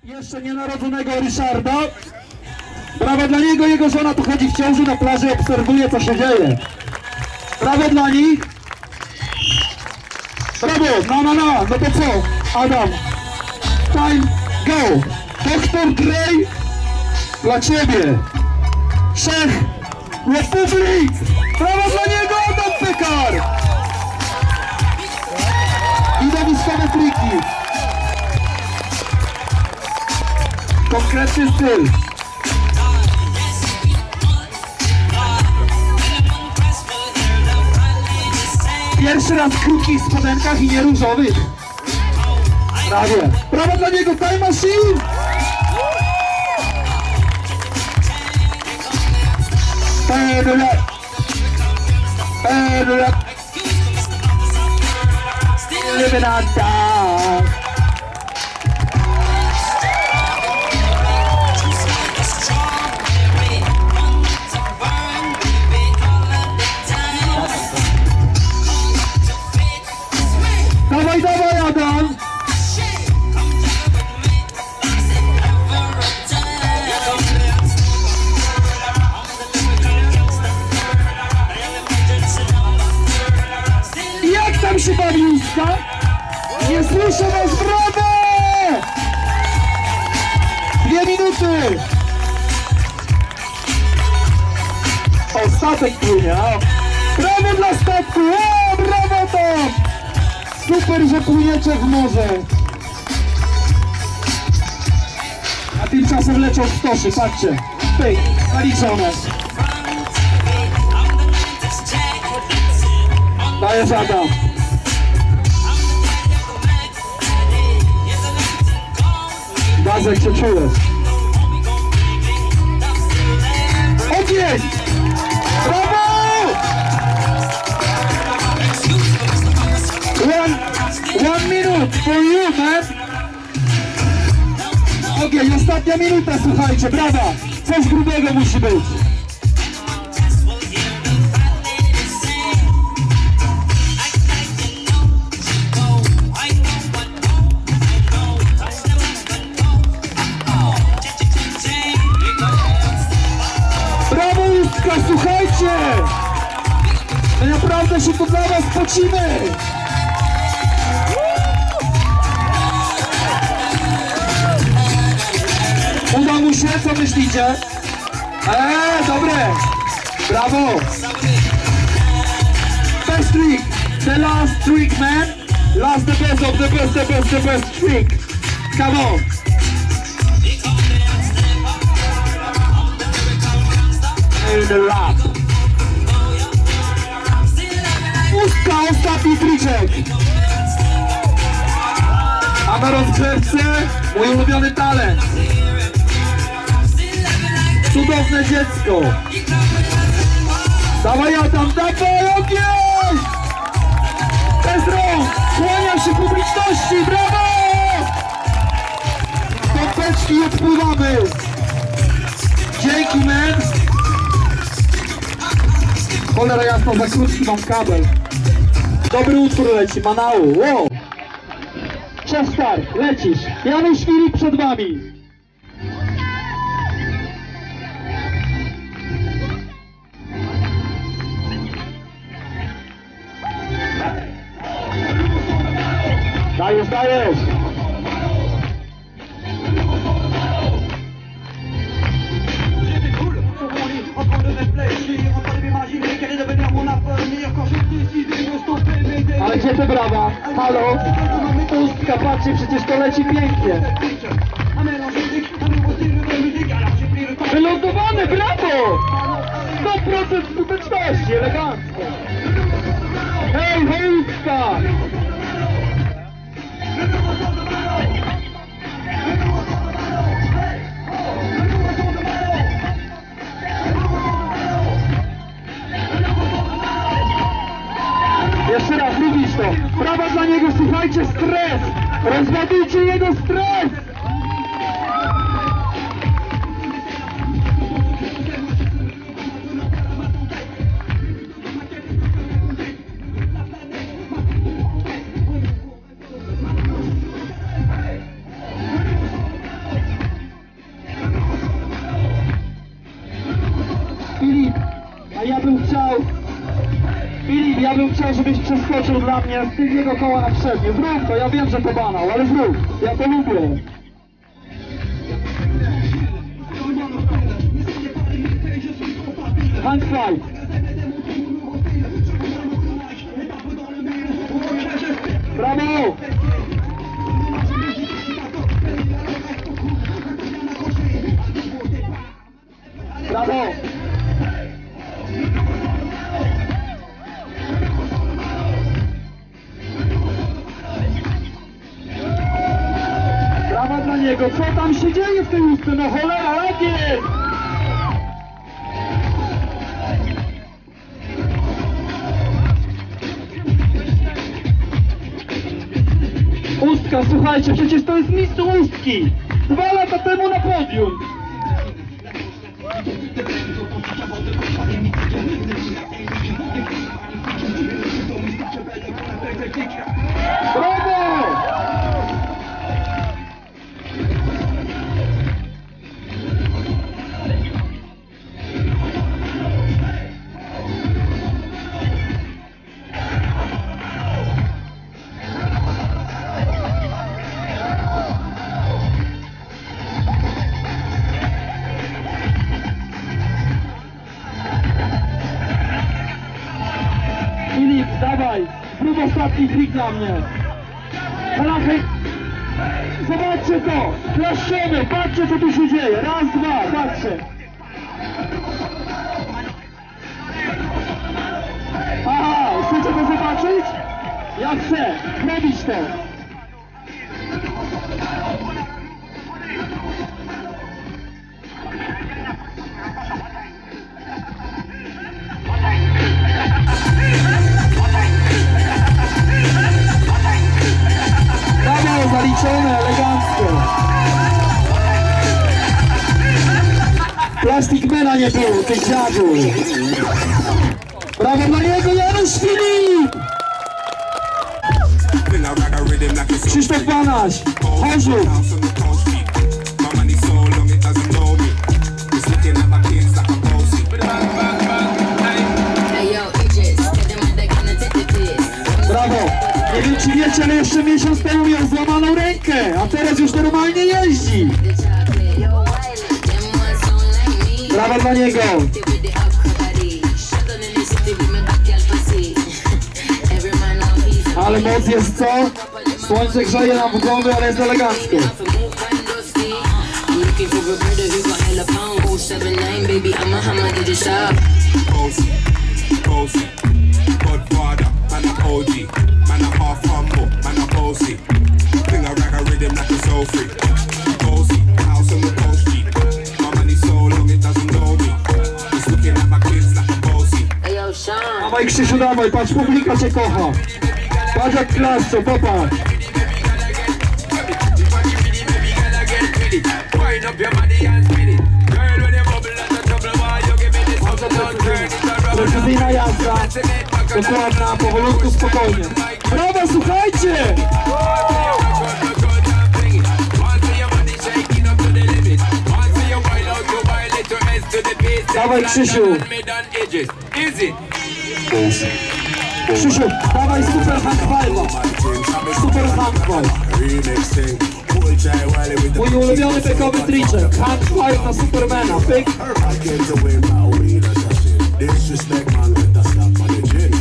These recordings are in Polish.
Jeszcze nienarodzonego Ryszarda. Brawo dla niego, jego żona tu chodzi w ciąży na plaży, obserwuje, co się dzieje. Brawo dla nich. Brawo, no to co? Adam. Time, go. Doktor Drej dla ciebie. Czech Republik. Brawo dla niego, Adam Pekar. I widowiskowe triki. Konkretny styl. Pierwszy raz w krótkich spodenkach i nie różowych. Prawie. Brawo dla niego, Time Machine! Living on down. Dawaj, dawaj, Adam! Jak tam się bawi Iska? Nie słyszę was, brawo! 2 minuty! O, statek płynie, o! Brawo dla statku! O, brawo tam! Super, że płyniecie w morze! A tymczasem lecią stoszy, patrzcie! Pyk, naliczone! Dajesz, Adam! Bazek, się czujesz? Ogień! Brawo! One minute for you, man! Ogień, ostatnia minuta, słuchajcie, brawa! Coś grubego musi być! Brawo, Iska, słuchajcie! My naprawdę się tu dla was pocimy! Uda mu się, co myślicie? Dobre! Brawo! Best trick! The last trick, man! Last, the best of the best, the best, the best trick! Come on! In the lap! Pustka, ostatni triczek! A na rozgrzewce mój ulubiony talent! Cudowne dziecko! Dawaj, Adam, dawaj, ogień! Bez rąk! Kłaniam się publiczności, brawo! Kąpeczki i odpływamy! Dzięki, man! Cholera jasno, za krótki mam kabel. Dobry utwór leci, Manału, wow! Czestar, lecisz! Janusz Filip przed wami! Dajesz, dajesz! Ale gdzie te brawa? Halo? Pustka, patrzcie, przecież to leci pięknie! Wylądowane, brawo! 100% skuteczności, elegancko! Hej, hejska! Jeszcze raz, lubisz to. Brawa dla niego, słuchajcie, stres. Rozładujcie jego stres. chciał, żebyś przeskoczył dla mnie z tylnego koła na przednie. Zrób to, ja wiem, że to banał, ale zrób. Ja to lubię. Hang fight. Brawo! Brawo! Brawa dla niego! Co tam się dzieje w tej ustce? No cholera, Ragiel! Ustka, słuchajcie, przecież to jest mistrz ustki! 2 lata temu na podium! Brawo! Filip, dawaj! Zrób ostatni trik dla mnie! Malachek! Zobaczcie to! Klaszczemy! Patrzcie, co tu się dzieje! Raz, dwa, patrzcie! Aha! Chcecie to zobaczyć? Ja chcę! Robić to! Brawo, zaliczone, elegancko. Plastikmana nie było, ty dziadu. Brawo dla niego, Janusz Filip! Krzysztof Banaś, Chorzów. Brawo! Nie wiem, czy wiecie, ale jeszcze miesiąc temu miał złamaną rękę, a teraz już normalnie jeździ. Brawo dla niego! Ale moc jest co? Słońce grzeje nam w głowy, ale jest elegancko. Man a half humble, man a bossy. Thing I rag a rhythm like a soul freak. Bossy, house on the coast G. My money so long it doesn't know me. It's looking at my kids like a bossy. Dawaj Krzysiu, dawaj, patrz, publika cię kocha. Patrz jak klaszczą, popatrz. Precyzyjna jazda, dokładna, powolutku, spokojnie. Brawa, słuchajcie! Dawaj Krzysiu! Krzysiu, dawaj super hang five'a! Super hang five! Mój ulubiony bekowy triczek, hang five na Supermana, pyk! Disrespect man with the slap on the chin.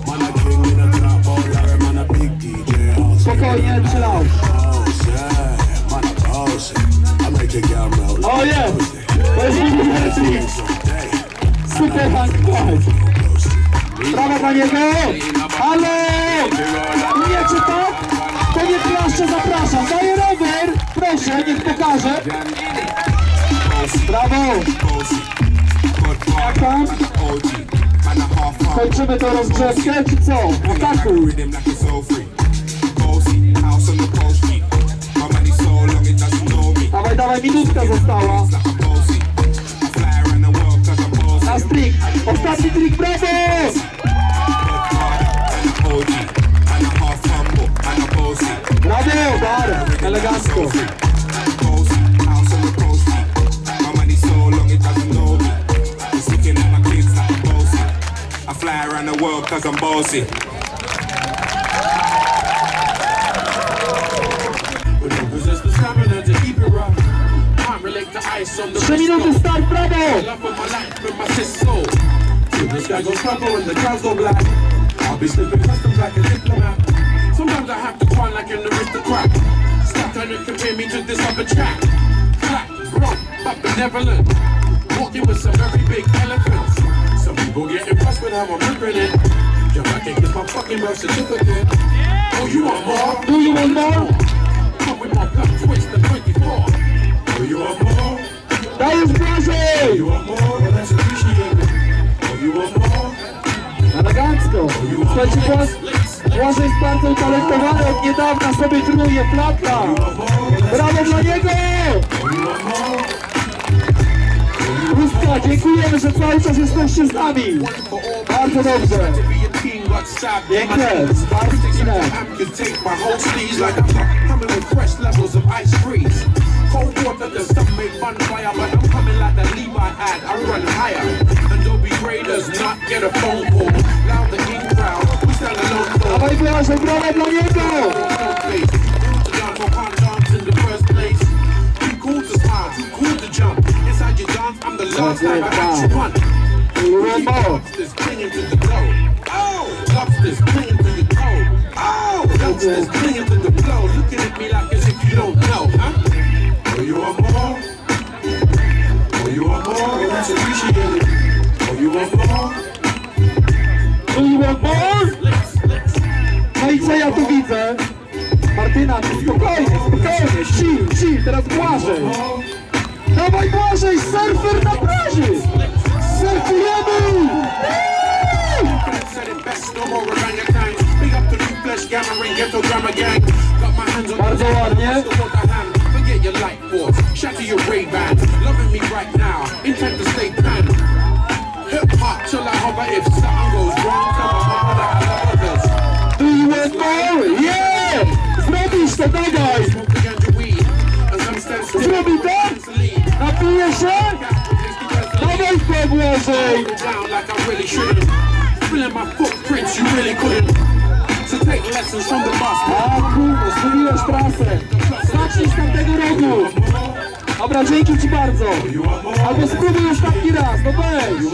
Man a king in a trap baller, man a big DJ. Spokojnie, chill out. Man a boss. I make a camera. Oh yeah. To jest ulubiony super hang five. Brawa dla niego. Halo! Umiecie tak? To nie klaszcze, zapraszam. Daję rower. Proszę, niech pokaże. Brawo. Jak tam? Kończymy tę rozgrzewkę, czy co? Atakuj! Dawaj, dawaj, minutka została. Na trik, ostatni trik, brawo! Brawo, bar, elegancko. Fly around the world more cause I'm bossy. Possess the stamina to keep it rough. Can't relate to ice on the 3 minuty start, brawo! love of my life with my sis soul. Till the sky goes purple and the clouds go black. I'll be slipping customs like a diplomat. Sometimes I have to cry like an aristocrat. Stop trying to compare me to this other track. Flat, broke, but benevolent. Walking with some very big elephants. Some people get impressed with how I'm ripping it. Jump back and get my fucking birth certificate. Oh, you want more? Do you want more? Come with my black twist and 24. Oh, you want more? Dajesz Błażej! You want more? Well, that's appreciated. Oh, you want more? Elegancko! Słuchajcie, Błażej jest bardzo utalentowany, od niedawna sobie truje flata! Brawo dla niego! Pustka, dziękujemy, że cały czas jesteście z nami! Bardzo dobrze! Piękne! Bardzo Cold water, the sun may run fire, but I'm coming like the Levi ad. I run higher. And don't be raiders, not get a phone call. Now the in crowd, we stand alone. Dawaj Błażej, brawo dla niego! In the first place, too cool to smile, too cool to jump. Inside your dance, I'm the last time I had you run. Lobsters clinging to the glow. Oh, lobsters clinging to your toe. Oh, lobsters clinging to the flow. Looking at me like as if you don't know, huh? Oh, you want more? Oh, you want more? Well, that's appreciated. Oh, you want more? Do you want more? No i co ja tu widzę? Martyna, spokojnie, spokojnie, chill, teraz Błażej! Dawaj Błażej, surfer na plaży! Surfujemy! Bardzo ładnie. Do you want more? Yeah! Zrobisz to, dawaj! Zrobi to? Napije się? Dawaj to, Błażej! A kurwa, zgubiłeś trasę! Zacznij z tamtego rogu! Dobra, dzięki ci bardzo! Albo spróbuj już taki raz, no weź!